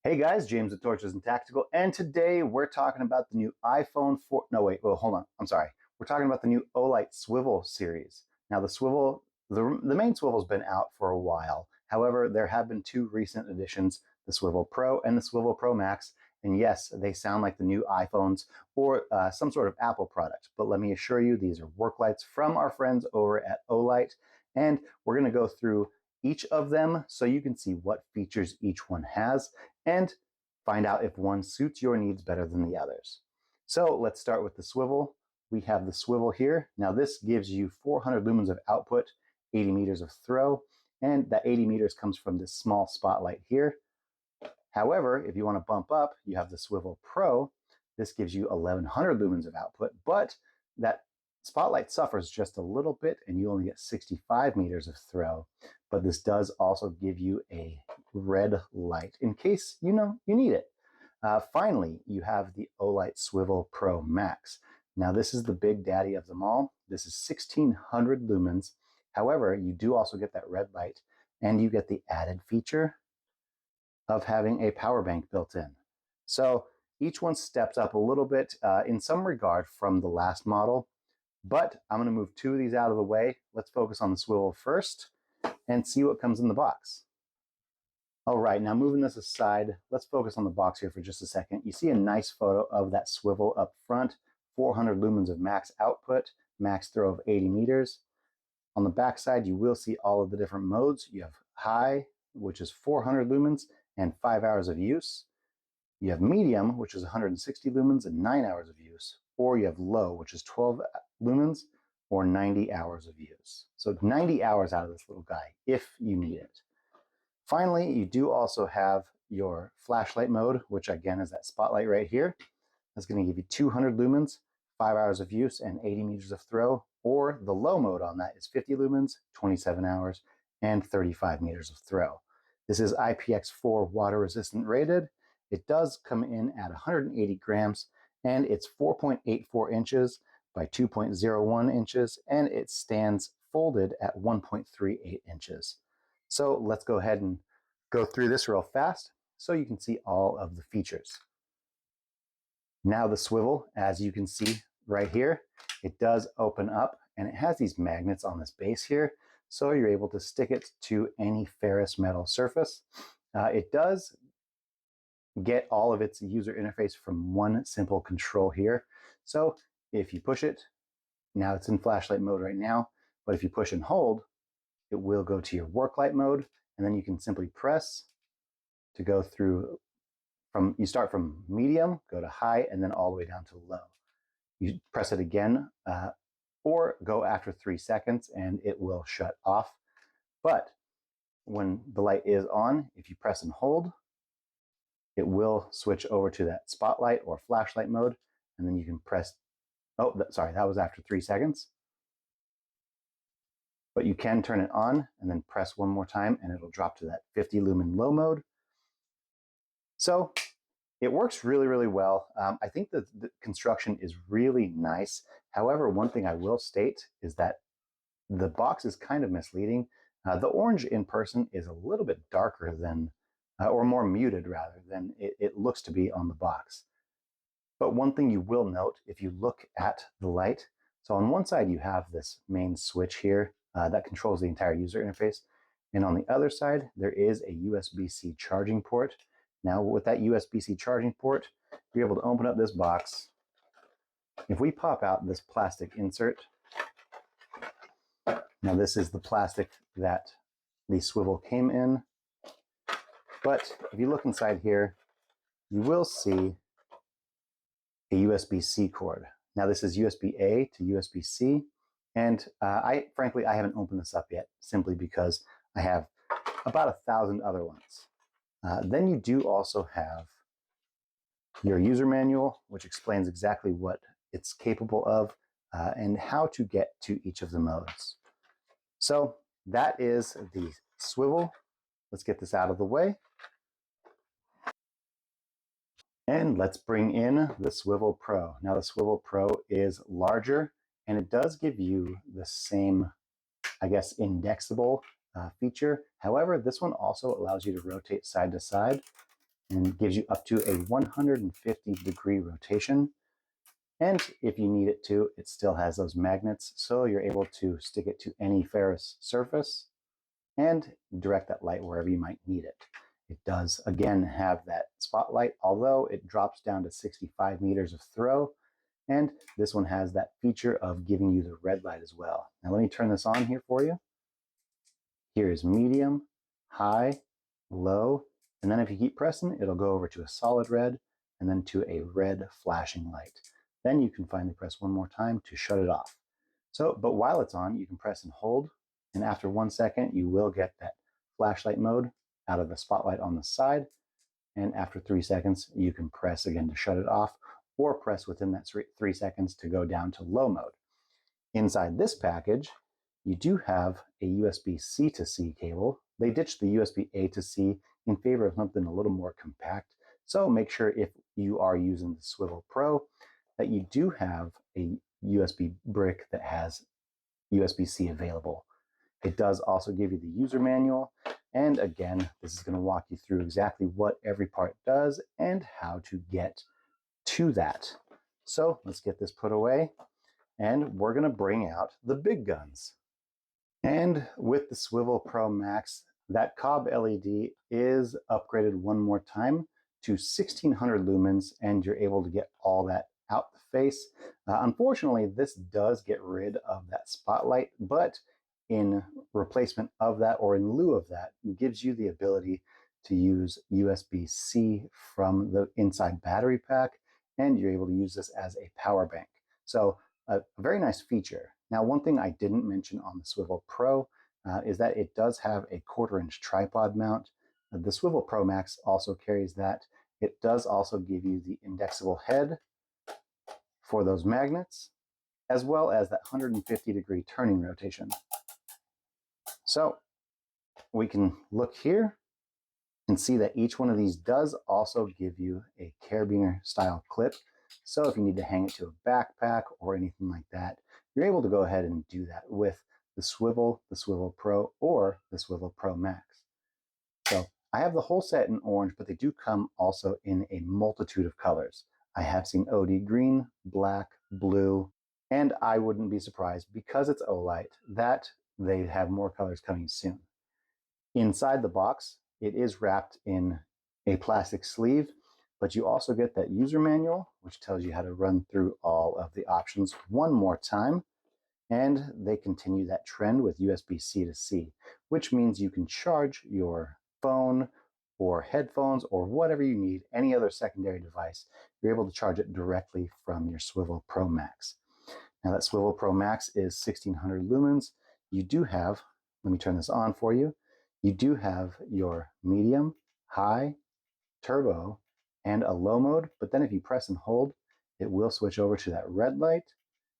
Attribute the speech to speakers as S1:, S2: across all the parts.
S1: Hey guys, James with Torches and Tactical, and today we're talking about the new iPhone 4. No, wait, well, hold on. I'm sorry. We're talking about the new Olight Swivel series. Now, the main swivel's been out for a while. However, there have been two recent additions, the Swivel Pro and the Swivel Pro Max. And yes, they sound like the new iPhones or some sort of Apple product. But let me assure you, these are work lights from our friends over at Olight. And we're going to go through each of them so you can see what features each one has and find out if one suits your needs better than the others. So let's start with the swivel. We have the swivel here. Now this gives you 400 lumens of output, 80 meters of throw, and that 80 meters comes from this small spotlight here. However, if you want to bump up, you have the Swivel Pro. This gives you 1100 lumens of output, but that spotlight suffers just a little bit and you only get 65 meters of throw. But this does also give you a red light in case you need it. Finally, you have the Olight Swivel Pro Max. Now this is the big daddy of them all. This is 1600 lumens. However, you do also get that red light and you get the added feature of having a power bank built in. So each one steps up a little bit in some regard from the last model, but I'm going to move two of these out of the way. Let's focus on the swivel first and see what comes in the box. All right, now moving this aside, let's focus on the box here for just a second. You see a nice photo of that swivel up front, 400 lumens of max output, max throw of 80 meters. On the back side, you will see all of the different modes. You have high, which is 400 lumens and 5 hours of use. You have medium, which is 160 lumens and 9 hours of use. Or you have low, which is 12 lumens or 90 hours of use. So 90 hours out of this little guy, if you need it. Finally, you do also have your flashlight mode, which again is that spotlight right here. That's going to give you 200 lumens, 5 hours of use, and 80 meters of throw. Or the low mode on that is 50 lumens, 27 hours, and 35 meters of throw. This is IPX4 water resistant rated. It does come in at 180 grams, and it's 4.84 inches by 2.01 inches, and it stands folded at 1.38 inches. So let's go ahead and go through this real fast so you can see all of the features. Now the swivel, as you can see right here, it does open up and it has these magnets on this base here, so you're able to stick it to any ferrous metal surface. It does get all of its user interface from one simple control here. So if you push it, now it's in flashlight mode right now, but if you push and hold, it will go to your work light mode, and then you can simply press to go through you start from medium, go to high, and then all the way down to low. You press it again, or go after 3 seconds and it will shut off. But when the light is on, if you press and hold, it will switch over to that spotlight or flashlight mode, and then you can press, sorry, that was after 3 seconds. But you can turn it on and then press one more time and it'll drop to that 50 lumen low mode. So it works really, really well. I think that the construction is really nice. However, one thing I will state is that the box is kind of misleading. The orange in person is a little bit darker than, or more muted rather, than it looks to be on the box. But one thing you will note if you look at the light, so on one side you have this main switch here that controls the entire user interface. And on the other side, there is a USB-C charging port. Now with that USB-C charging port, you're able to open up this box. If we pop out this plastic insert, now this is the plastic that the swivel came in. But if you look inside here, you will see a USB-C cord. Now this is USB-A to USB-C. And frankly, I haven't opened this up yet, simply because I have about 1,000 other ones. Then you do also have your user manual, which explains exactly what it's capable of and how to get to each of the modes. So that is the swivel. Let's get this out of the way. And let's bring in the Swivel Pro. Now the Swivel Pro is larger and it does give you the same, I guess, indexable feature. However, this one also allows you to rotate side to side. and gives you up to a 150-degree rotation. And if you need it to, it still has those magnets, so you're able to stick it to any ferrous surface and direct that light wherever you might need it. It does, again, have that spotlight, although it drops down to 65 meters of throw. And this one has that feature of giving you the red light as well. Now let me turn this on here for you. Here is medium, high, low, and then if you keep pressing, it'll go over to a solid red and then to a red flashing light. Then you can finally press one more time to shut it off. So, but while it's on, you can press and hold, and after 1 second, you will get that flashlight mode out of the spotlight on the side. And after 3 seconds, you can press again to shut it off, or press within that 3 seconds to go down to low mode. Inside this package, you do have a USB-C to C cable. They ditched the USB-A to C in favor of something a little more compact. So make sure if you are using the Swivel Pro that you do have a USB brick that has USB-C available. It does also give you the user manual. And again, this is going to walk you through exactly what every part does and how to get to that. So let's get this put away, and we're going to bring out the big guns. And with the Swivel Pro Max, that Cobb LED is upgraded one more time to 1600 lumens, and you're able to get all that out the face. Unfortunately, this does get rid of that spotlight, but in replacement of that, or in lieu of that, it gives you the ability to use USB-C from the inside battery pack, and you're able to use this as a power bank. So a very nice feature. Now, one thing I didn't mention on the Swivel Pro is that it does have a 1/4-inch tripod mount. The Swivel Pro Max also carries that. It does also give you the indexable head for those magnets, as well as that 150-degree turning rotation. So we can look here and see that each one of these does also give you a carabiner style clip. So if you need to hang it to a backpack or anything like that, you're able to go ahead and do that with the Swivel Pro, or the Swivel Pro Max. So I have the whole set in orange, but they do come also in a multitude of colors. I have seen OD green, black, blue, and I wouldn't be surprised, because it's Olight, that they have more colors coming soon. Inside the box, it is wrapped in a plastic sleeve, but you also get that user manual, which tells you how to run through all of the options one more time. And they continue that trend with USB-C to C, which means you can charge your phone or headphones or whatever you need, any other secondary device. You're able to charge it directly from your Swivel Pro Max. Now that Swivel Pro Max is 1600 lumens. You do have, let me turn this on for you, you do have your medium, high, turbo, and a low mode, but then if you press and hold, it will switch over to that red light,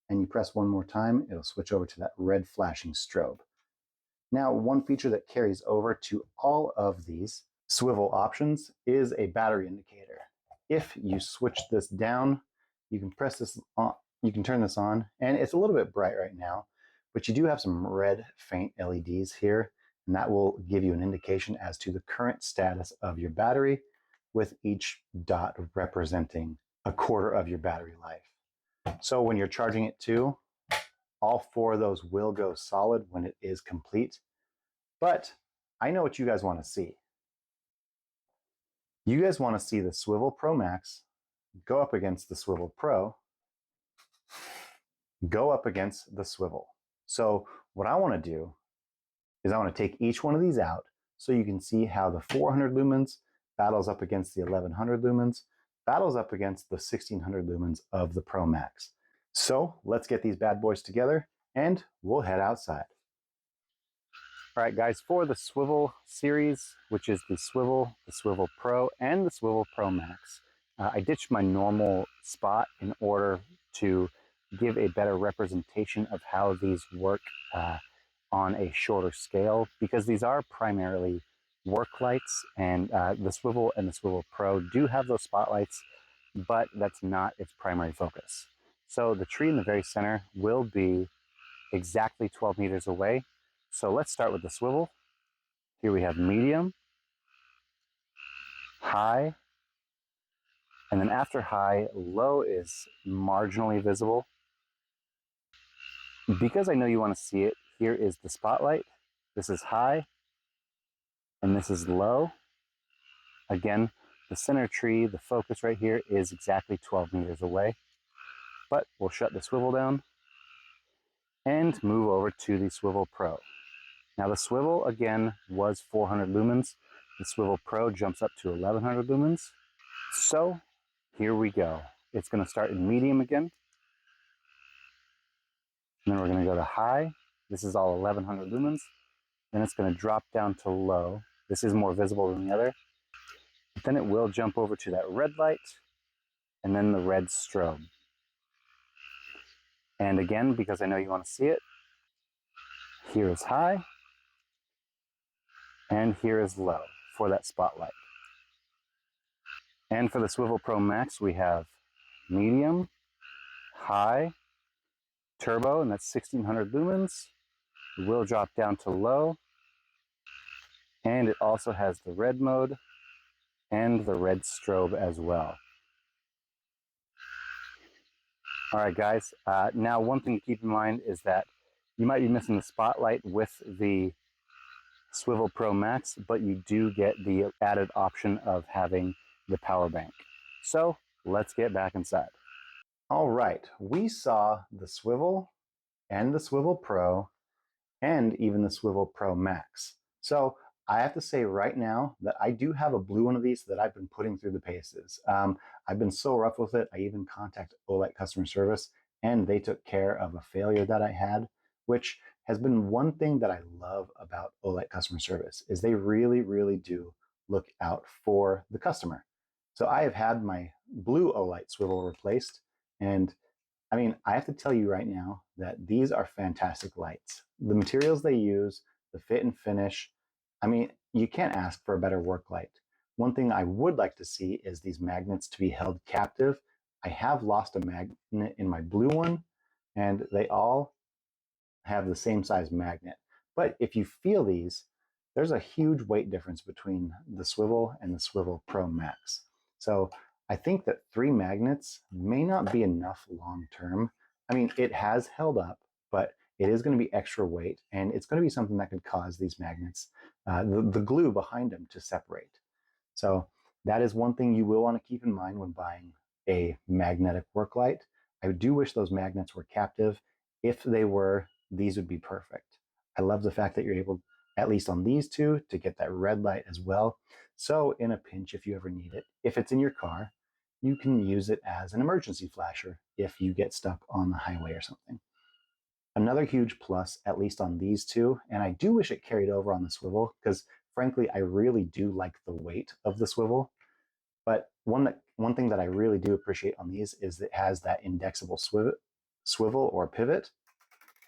S1: and you press one more time, it'll switch over to that red flashing strobe. Now, one feature that carries over to all of these swivel options is a battery indicator. If you switch this down, you can press this on, you can turn this on, and it's a little bit bright right now, but you do have some red faint LEDs here, and that will give you an indication as to the current status of your battery, with each dot representing a quarter of your battery life. So when you're charging it too, all 4 of those will go solid when it is complete. But I know what you guys want to see. You guys want to see the Swivel Pro Max go up against the Swivel Pro, go up against the Swivel. So what I want to do is I want to take each one of these out so you can see how the 400 lumens battles up against the 1100 lumens, battles up against the 1600 lumens of the Pro Max. So let's get these bad boys together and we'll head outside. All right, guys, for the Swivel series, which is the Swivel Pro, and the Swivel Pro Max, I ditched my normal spot in order to give a better representation of how these work on a shorter scale, because these are primarily work lights, and the Swivel and the Swivel Pro do have those spotlights, but that's not its primary focus. So the tree in the very center will be exactly 12 meters away. So let's start with the Swivel. Here we have medium, high, And then after high, low is marginally visible. Because I know you want to see it, here is the spotlight. This is high, and this is low. Again, the center tree, the focus right here, is exactly 12 meters away. But we'll shut the swivel down and move over to the Swivel Pro. Now the swivel, again, was 400 lumens. The Swivel Pro jumps up to 1100 lumens. So here we go. It's going to start in medium again. And then we're going to go to high. This is all 1100 lumens. Then it's going to drop down to low. This is more visible than the other. But then it will jump over to that red light and then the red strobe. And again, because I know you want to see it, here is high and here is low for that spotlight. And for the Swivel Pro Max, we have medium, high, turbo, and that's 1600 lumens. It will drop down to low. And it also has the red mode and the red strobe as well. All right, guys. Now, one thing to keep in mind is that you might be missing the spotlight with the Swivel Pro Max, but you do get the added option of having the power bank. So let's get back inside. All right, we saw the Swivel and the Swivel Pro and even the Swivel Pro Max. So I have to say right now that I do have a blue one of these that I've been putting through the paces. I've been so rough with it. I even contacted Olight customer service and they took care of a failure that I had, which has been one thing that I love about Olight customer service is they really, really do look out for the customer. So I have had my blue Olight swivel replaced, and I mean, I have to tell you right now that these are fantastic lights. The materials they use, the fit and finish, I mean, you can't ask for a better work light. One thing I would like to see is these magnets to be held captive. I have lost a magnet in my blue one, and they all have the same size magnet. But if you feel these, there's a huge weight difference between the Swivel and the Swivel Pro Max. So I think that 3 magnets may not be enough long term. I mean, it has held up, but it is going to be extra weight, and it's going to be something that could cause these magnets, the glue behind them, to separate. So that is one thing you will want to keep in mind when buying a magnetic work light. I do wish those magnets were captive. If they were, these would be perfect. I love the fact that you're able, at least on these two, to get that red light as well. So in a pinch, if you ever need it, if it's in your car, you can use it as an emergency flasher if you get stuck on the highway or something. Another huge plus, at least on these two, and I do wish it carried over on the swivel, because frankly, I really do like the weight of the swivel. But one thing that I really do appreciate on these is it has that indexable swivel or pivot,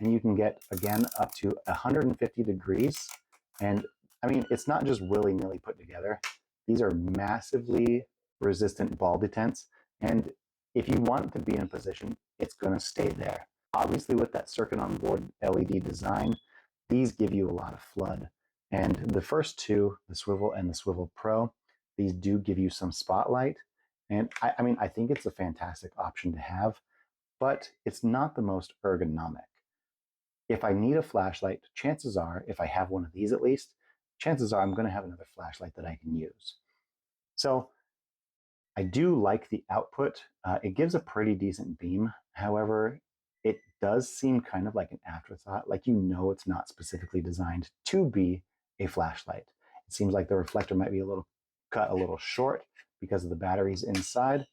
S1: and you can get, again, up to 150 degrees. And I mean, it's not just willy-nilly put together. These are massively resistant ball detents, and if you want it to be in a position, it's going to stay there. Obviously, with that circuit on board LED design, these give you a lot of flood. And the first two, the Swivel and the Swivel Pro, these do give you some spotlight. And I mean, I think it's a fantastic option to have, but it's not the most ergonomic. If I need a flashlight, chances are, if I have one of these at least, chances are I'm going to have another flashlight that I can use. So I do like the output. It gives a pretty decent beam. However, it does seem kind of like an afterthought, like you know it's not specifically designed to be a flashlight. It seems like the reflector might be cut a little short because of the batteries inside.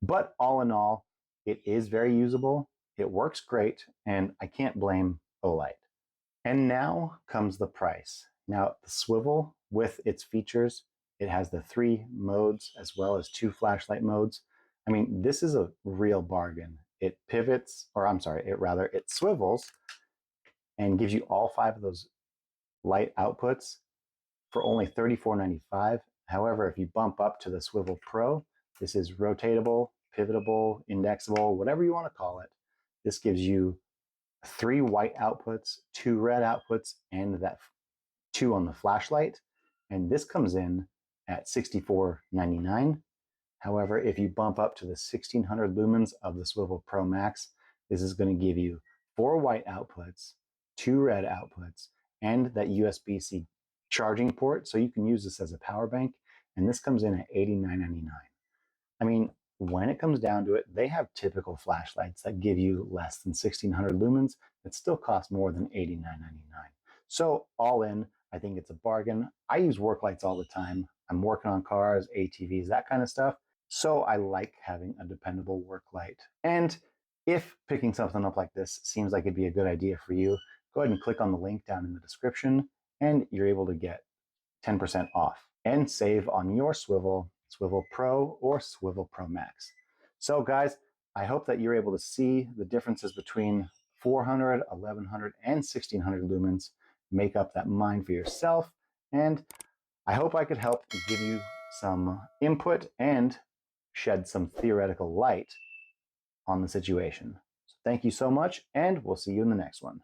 S1: But all in all, it is very usable. It works great, and I can't blame Olight. And now comes the price. Now, the swivel, with its features, it has the 3 modes as well as 2 flashlight modes. I mean, this is a real bargain. It pivots, or I'm sorry, it swivels and gives you all 5 of those light outputs for only $34.95. However, if you bump up to the Swivel Pro, this is rotatable, pivotable, indexable, whatever you want to call it. This gives you 3 white outputs, 2 red outputs, and that 2 on the flashlight. And this comes in at $64.99. However, if you bump up to the 1600 lumens of the Swivel Pro Max, this is going to give you 4 white outputs, 2 red outputs, and that USB-C charging port, so you can use this as a power bank, and this comes in at $89.99. I mean, when it comes down to it, they have typical flashlights that give you less than 1600 lumens that still cost more than $89.99. So all in, I think it's a bargain. I use work lights all the time. I'm working on cars, ATVs, that kind of stuff. So I like having a dependable work light. And if picking something up like this seems like it'd be a good idea for you, go ahead and click on the link down in the description and you're able to get 10% off and save on your Swivel Pro or Swivel Pro Max. So guys, I hope that you're able to see the differences between 400, 1100, and 1600 lumens. Make up that mind for yourself, and I hope I could help give you some input and shed some theoretical light on the situation. So thank you so much, and we'll see you in the next one.